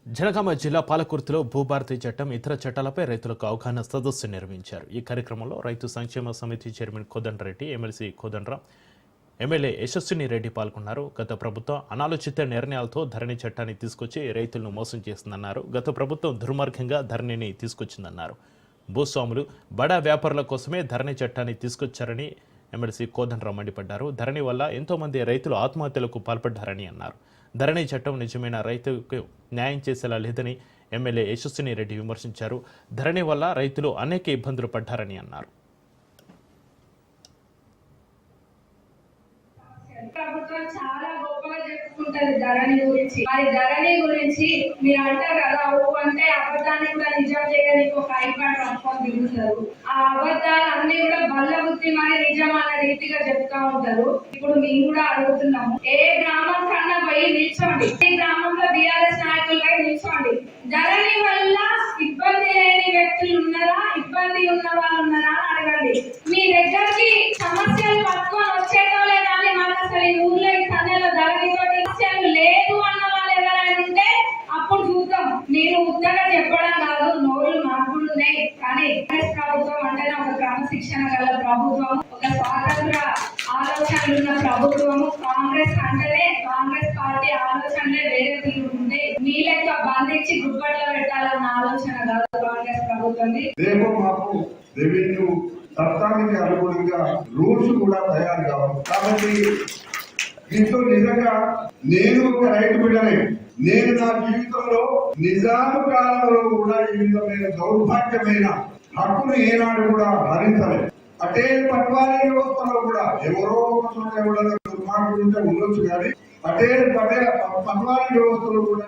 జనగామ జిల్లా పాలకుర్తిలో భూభారతి చట్టం ఇతర చట్టాలపై రైతులకు అవగాహన సదస్సు నిర్వహించారు. ఈ కార్యక్రమంలో రైతు సంక్షేమ సమితి chairman Kodandareddy, MLC Kodandaram, MLA Yashaswini Reddy పాల్గొన్నారు. గత ప్రభుత్వం అనాలోచిత నిర్ణయాలతో ధరణి చట్టాన్ని తీసుకొచ్చి రైతులను మోసం చేస్తుందన్నారు. గత ప్రభుత్వం దుర్మార్గంగా ధరణిని తీసుకొచ్చిందన్నారు. భూస్వాములు, బడా వ్యాపారుల కోసమే ధరణి చట్టాన్ని తీసుకొచ్చారని ఎమ్మెల్సీ కోదండరాం మండిపడ్డారు. ధరణి వల్ల ఎంతో మంది రైతులు ఆత్మహత్యలకు పాల్పడ్డారని అన్నారు. ధరణి చట్టం నిజమైన రైతుకు న్యాయం చేసేలా లేదని ఎమ్మెల్యే యశస్విని రెడ్డి విమర్శించారు. ధరణి వల్ల రైతులు అనేక ఇబ్బందులు పడ్డారని అన్నారు. ప్రభుత్వం చాలా గొప్పగా చెప్పుకుంటది ధరణి గురించి. మరి ధరణి గురించి మీరు అంటారు కదా, అంటే అబద్ధాన్ని కూడా నిజం చేయడానికి ఒక ఐపాడ్ అనుకొని తిరుగుతారు. ఆ అబద్ధాలు అన్ని కూడా బల్ల బుద్ధి మరి నిజం అనే రీతిగా చెప్తా ఉంటారు. ఇప్పుడు మేము కూడా అడుగుతున్నాము, ఏ గ్రామం కన్నా పోయి నిల్చోండి, ఈ గ్రామంలో బీఆర్ఎస్ నాయకులు పోయి నిల్చోండి. ధరణి వల్ల ఇబ్బంది లేని వ్యక్తులు ఉన్నారా, ఇబ్బంది ఉన్న వాళ్ళు ఉన్నారా అని అడగండి. మీ దగ్గరికి సమస్యలు పట్టుకొని వచ్చేటోలే కానీ మాకు అసలు ఈ ఊర్లో ఈ సన్నెలో ధరణితో సమస్యలు లేదు అన్న వాళ్ళు ఎవరైనా ఉంటే అప్పుడు చూద్దాం. నేను ఉత్తగా చెప్పడం కాదు, నోళ్ళు మాకు ఉన్నాయి. కానీ కాంగ్రెస్ ప్రభుత్వం అంటేనే ఒక క్రమశిక్షణ గల ప్రభుత్వం, ఒక స్వాతంత్ర ఆలోచనలు ఉన్న ప్రభుత్వము. కాంగ్రెస్ అంటేనే, కాంగ్రెస్ పార్టీ ఆలోచనలే వేరే తీరు ఉంటే మీ లెక్క బంధించి గుబ్బట్లో పెట్టాలన్న ఆలోచన కాదు కాంగ్రెస్ ప్రభుత్వం. రేపు మాకు రెవెన్యూ చట్టానికి అనుగుణంగా రూల్స్ కూడా తయారు కావాలి. కాబట్టి దీంతో నిజంగా నేను ఒక రైతు బిడ్డనే. నేను నా జీవితంలో నిజాము కాలంలో కూడా ఈ విధమైన దౌర్భాగ్యమైన హక్కును ఏనాడు కూడా భరించలేదు. అటే పట్వారీ వ్యవస్థలో కూడా ఎవరో ఒక చోట ఎవరైనా దుర్మార్గులు ఉంటే ఉండొచ్చు, కానీ పటేల్ పట్వారీ వ్యవస్థలో కూడా